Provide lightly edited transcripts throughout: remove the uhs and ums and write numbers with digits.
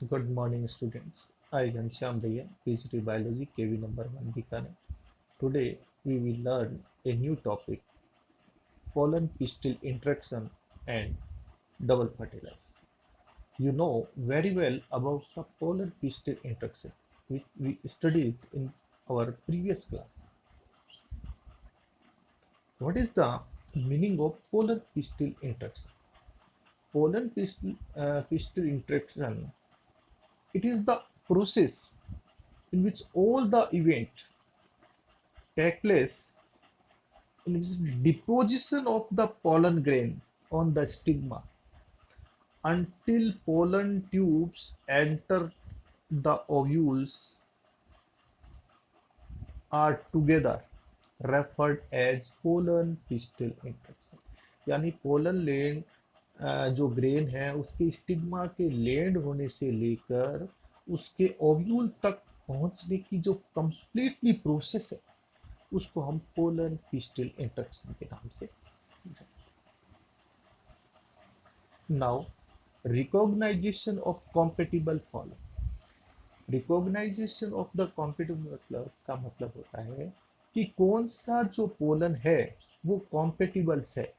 Good morning, students. I Ghanshyam Daya, PGT Biology, KV number 1 Bikaner. Today, we will learn a new topic, pollen pistil interaction and double fertilization. You know very well about the pollen pistil interaction, which we studied in our previous class. What is the meaning of pollen pistil interaction? Pollen pistil interaction, it is the process in which all the event take place in which deposition of the pollen grain on the stigma until pollen tubes enter the ovules are together referred as pollen pistil interaction. यानी pollen land जो grain है उसके stigma के land होने से लेकर उसके ovule तक पहुंचने की जो कंप्लीटली प्रोसेस है उसको हम पोलन पिस्टिल इंटरेक्शन के नाम से now recognisation of compatible pollen. Recognisation of the compatible मतलब का मतलब होता है कि कौन सा जो पोलन है वो कॉम्पेटिबल्स है.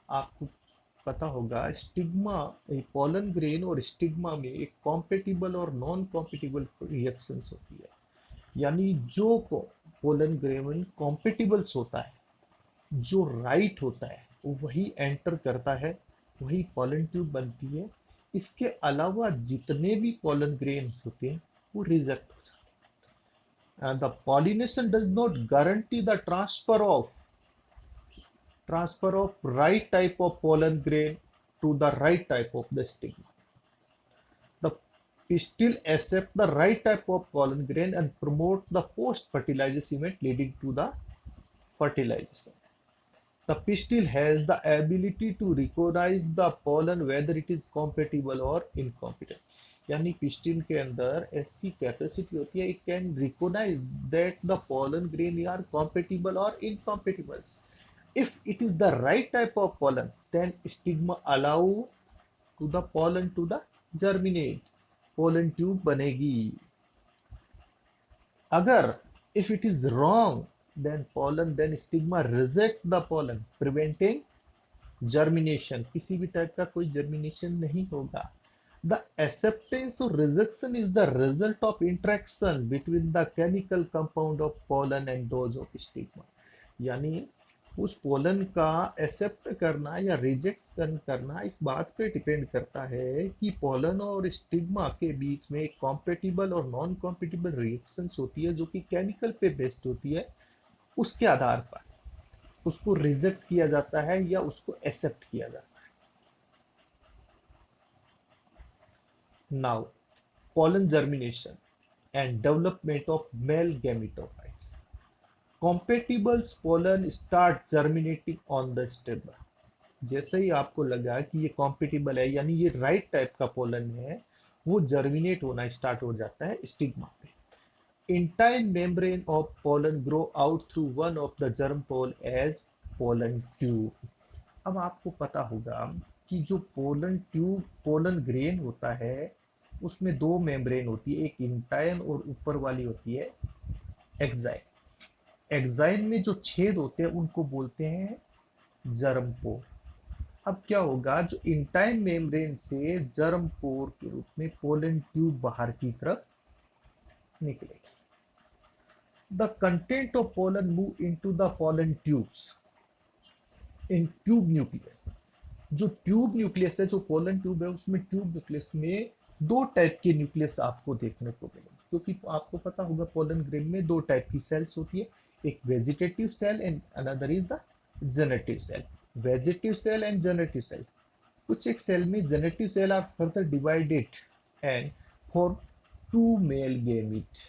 आपको पता होगा स्टिग्मा पोलन ग्रेन और स्टिग्मा में एक कॉम्पेटिबल और नॉन कॉम्पेटिबल रिएक्शंस होती है. यानी जो पोलन ग्रेन कॉम्पेटिबल्स होता है, जो राइट होता है वही एंटर करता है, वही पॉलन ट्यूब बनती है. इसके अलावा जितने भी पॉलन ग्रेन्स होते हैं वो रिजेक्ट हो जाते हैं. The pollination does not guarantee the transfer of right type of pollen grain to the right type of the stigma. The pistil accept the right type of pollen grain and promote the post-fertilization event leading to the fertilization. The pistil has the ability to recognize the pollen whether it is compatible or incompatible. यानी pistil के अंदर ऐसी capacity होती है, it can recognise that the pollen grain are compatible or incompatible. If it is the right type of pollen, then stigma allow to the pollen to the germinate. Pollen tube बनेगी. अगर if it is wrong, then stigma reject the pollen, preventing germination. किसी भी type का कोई germination नहीं होगा. The acceptance or rejection is the result of interaction between the chemical compound of pollen and those of stigma. यानी उस pollen का accept करना या रिजेक्ट करना इस बात पे डिपेंड करता है कि पोलन और स्टिग्मा के बीच में एक कॉम्पेटिबल और नॉन कॉम्पेटिबल रिएक्शंस होती है जो कि केमिकल पे बेस्ड होती है. उसके आधार पर उसको रिजेक्ट किया जाता है या उसको एक्सेप्ट किया जाता है. Now pollen germination and development of male gametophytes. Compatible pollen start germinating on the stigma. जैसे ही आपको लगा कि ये कॉम्पेटिबल है यानी ये राइट टाइप का पोलन है, वो जर्मिनेट होना स्टार्ट हो जाता है स्टिग्मा पे. Intine membrane of pollen grow out through one of the germ pore as pollen tube. अब आपको पता होगा कि जो पोलन ट्यूब पोलन ग्रेन होता है उसमें दो मेम्ब्रेन होती है, एक इंटाइन और ऊपर वाली होती है एक्साइन. एक्साइन में जो छेद होते हैं उनको बोलते हैं जर्म पोर. अब क्या होगा, जो इंटाइन मेम्ब्रेन से जर्म पोर के रूप में पोलन ट्यूब बाहर की तरफ निकलेगी. The content of pollen move into the pollen tubes in tube nucleus. जो ट्यूब न्यूक्लियस है, जो पोलन ट्यूब है, उसमें ट्यूब न्यूक्लियस में दो टाइप के न्यूक्लियस आपको देखने को मिलेंगे. क्योंकि आपको पता होगा पोलन ग्रेन में दो टाइप की सेल्स होती है, एक vegetative cell and another is the generative cell. Vegetative cell and generative cell, कुछ एक सेल में generative cell are further divided and form two male gamete.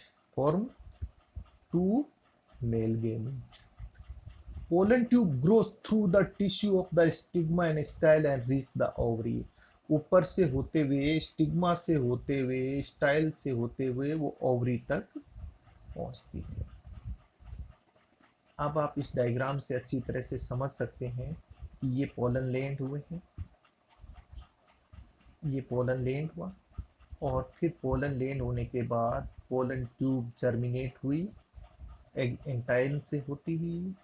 Pollen tube grows through the tissue of the stigma and style and reach the ovary. ऊपर से होते हुए, stigma से होते हुए, स्टाइल से होते हुए वो ओवरी तक पहुंचती है. अब आप इस डायग्राम से अच्छी तरह से समझ सकते हैं कि ये पोलन लैंड हुए हैं, ये पोलन लैंड हुआ, और फिर पोलन लैंड होने के बाद पोलन ट्यूब जर्मिनेट हुई, एंटाइल से होती हुई,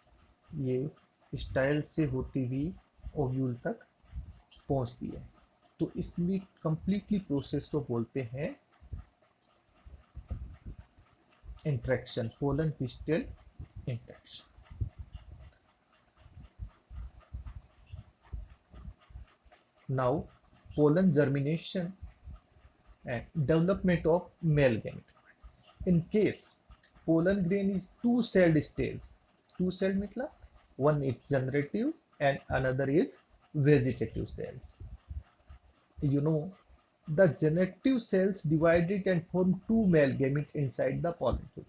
ये स्टाइल से होती हुई ओव्यूल तक पहुंचती है। तो इसमें कंप्लीटली प्रोसेस को बोलते हैं interaction, pollen pistol interaction. Now pollen germination and development of male gamete. In case pollen grain is two-celled stage, two-celled मतलब one is generative and another is vegetative cells. You know, the generative cells divided and form two male gamete inside the pollen tube.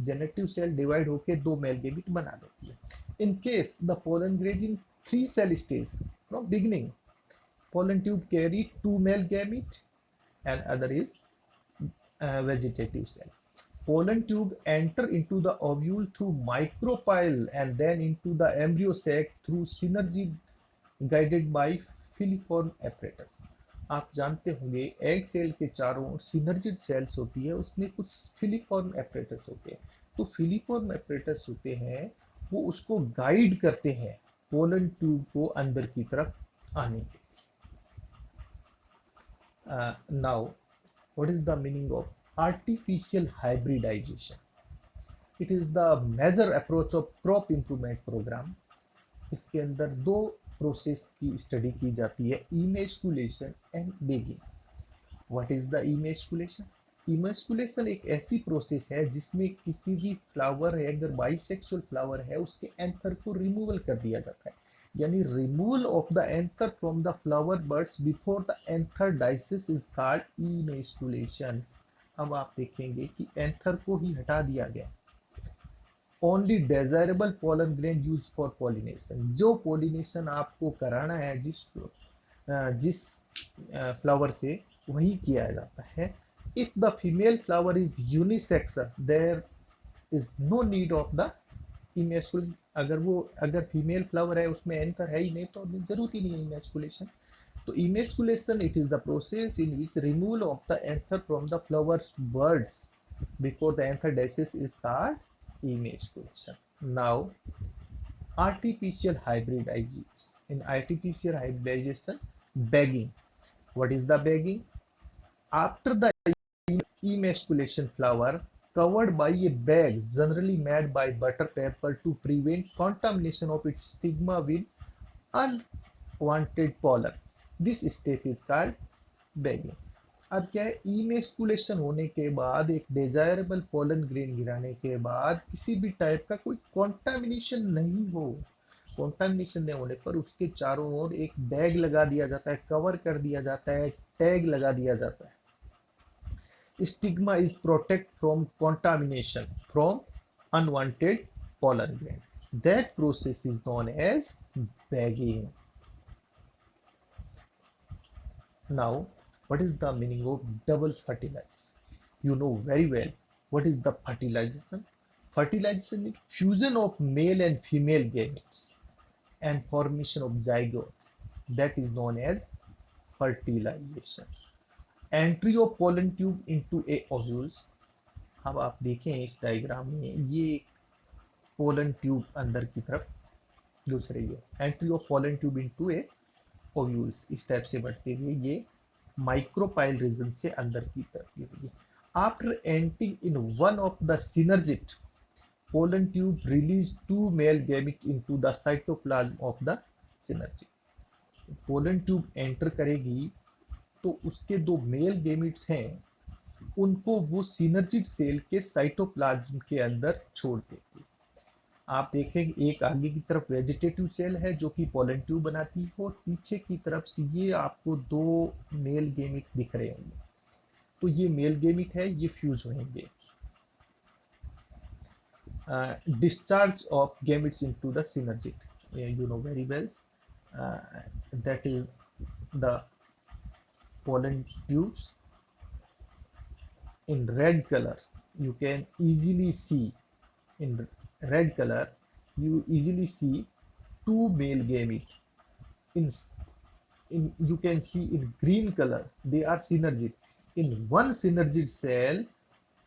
Generative cell divide होके दो male gamete बना देती है. In case the pollen grain is in three-cell stage from beginning, pollen tube carry two male gamete and other is vegetative cell. Pollen tube enter into the ovule through micropyle and then into the embryo sac through synergy guided by filiform apparatus. आप जानते होंगे egg cell के चारों synergid cells होती है, उसमें कुछ filiform apparatus होते हैं। तो फिलिफॉर्म एपरेटस होते हैं, वो उसको गाइड करते हैं पोलन ट्यूब को अंदर की तरफ आने के। Now what is the meaning of artificial hybridization? It is the major approach of crop improvement program. इसके अंदर दो प्रोसेस की स्टडी की जाती है, emasculation and begging. What is the emasculation? Emasculation एक ऐसी प्रोसेस है जिसमें किसी भी फ्लावर है, अगर बाइसेक्सुअल फ्लावर है, उसके एंथर को रिमूवल कर दिया जाता है, यानी removal of the anther from the flower buds before the anther dehiscence is called emasculation. अब आप देखेंगे कि एंथर को ही हटा दिया गया। Only desirable pollen grain use for pollination, जो पॉलिनेशन आपको कराना है जिस फ्लावर से, वही किया जाता है। If the female flower is unisex there is no need of the emasculation. अगर फीमेल फ्लावर है, उसमें एंथर है ही नहीं, तो जरूरत ही नहीं है इमेस्कुलेशन। तो emasculation it is the process in which removal of the anther from the flowers buds before the anther dehiscence is called emasculation. Now artificial hybridization. In artificial hybridization, bagging. What is the bagging? After the emasculation flower covered by a bag generally made by butter paper to prevent contamination of its stigma with unwanted pollen. This step is called bagging. अब क्या है, emasculation होने के बाद एक desirable pollen grain गिराने के बाद किसी भी टाइप का कोई कॉन्टामिनेशन नहीं हो, कॉन्टामिनेशन नहीं होने पर उसके चारों ओर एक बैग लगा दिया जाता है, कवर कर दिया जाता है, टैग लगा दिया जाता है। Stigma is protect from contamination from unwanted pollen grain. That process is known as bagging. Now, what is the meaning of double fertilization? You know very well what is the fertilization. Fertilization is fusion of male and female gametes and formation of zygote. That is known as fertilization. Entry of pollen tube into A ovules. अब आप देखें इस diagram में, ये pollen tube अंदर की तरफ, दूसरे ये entry of pollen tube into A ovules, इस टाइप से बढ़ते हुए ये माइक्रोपाइल रीजन से अंदर की तरफ गिरेगी। After entering in one of the synergid, pollen tube release two male gamete into the cytoplasm of the synergid. Pollen tube enter करेगी तो उसके दो मेल गेमिट्स हैं, उनको वो सिनर्जिड सेल के साइटोप्लाज्म के अंदर छोड़ देती है। आप देखेंगे एक आगे की तरफ वेजिटेटिव सेल है जो कि पोलन ट्यूब बनाती है, और पीछे की तरफ से ये आपको दो मेल गेमिट दिख रहे होंगे। तो ये मेल गेमिट है, ये फ्यूज होंगे। Discharge of gametes into the synergid, you know very well, that is the pollen tubes. In red color you can easily see, in red color you easily see two male gamete. In you can see in green color they are synergic, In one synergid cell,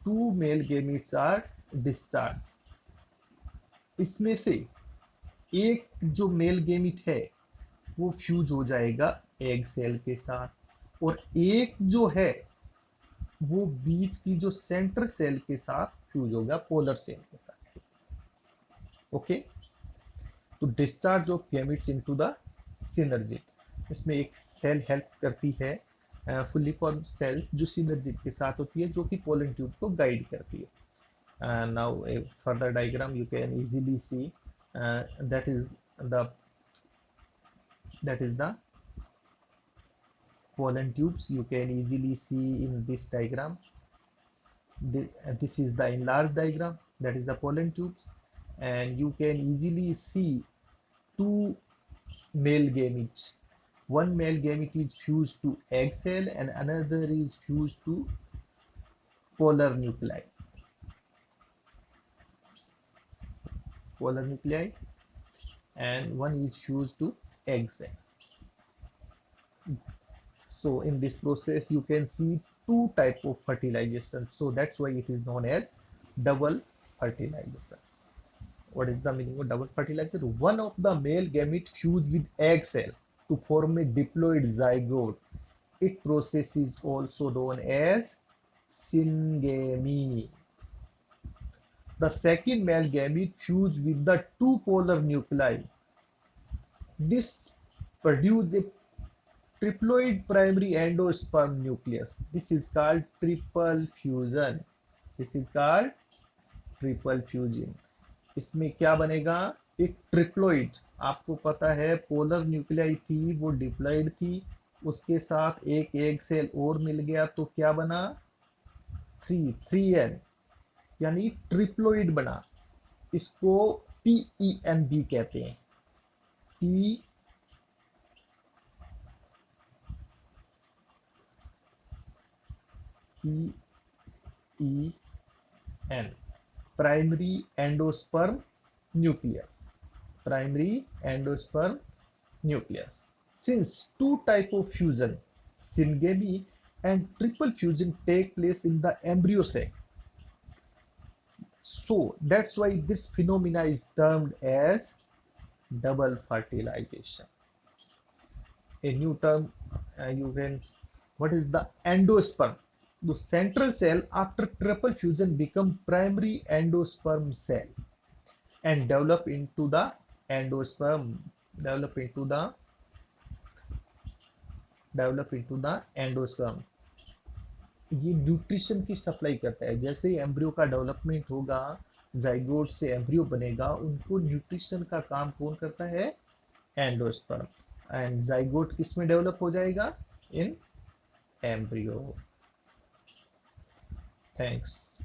two male gametes are discharged. इसमें से एक जो male gamete है वो fuse हो जाएगा egg cell के साथ, और एक जो है वो बीच की जो सेंटर सेल के साथ फ्यूज होगा पोलर सेल के साथ. ओके, तो discharge of gametes into the synergid, इसमें एक सेल हेल्प करती है, फुल्ली फॉर्म सेल जो सिनर्जिट के साथ होती है, जो कि पोलन ट्यूब को गाइड करती है. Now a further diagram you can easily see, that is the pollen tubes. You can easily see in this diagram. This is the enlarged diagram, that is the pollen tubes, and you can easily see two male gametes. One male gamete is fused to egg cell and another is fused to polar nuclei. And one is fused to egg cell. So in this process you can see two type of fertilization, so that's why it is known as double fertilization. What is the meaning of double fertilization? One of the male gamete fused with egg cell to form a diploid zygote. It process is also known as syngamy. The second male gamete fused with the two polar nuclei. This produces a triploid primary endosperm nucleus. This is called triple fusion. इसमें क्या बनेगा? एक triploid. आपको पता है polar nuclei थी, वो diploid थी, उसके साथ एक एग सेल और मिल गया, तो क्या बना? 3n, यानी ट्रिप्लोइड बना. इसको PEMB कहते हैं. PEN, primary endosperm nucleus. Since two type of fusion, syngamy and triple fusion, take place in the embryo sac, so that's why this phenomena is termed as double fertilization. A new term, what is the endosperm? The central cell after triple fusion become primary endosperm cell and develop into the endosperm. ये nutrition की supply करता है. जैसे ही embryo का development होगा, zygote से embryo बनेगा, उनको न्यूट्रिशन का काम कौन करता है? एंडोस्पर्म. एंड जाइगोट किस में डेवलप हो जाएगा? इन एम्ब्रियो. थैंक्स.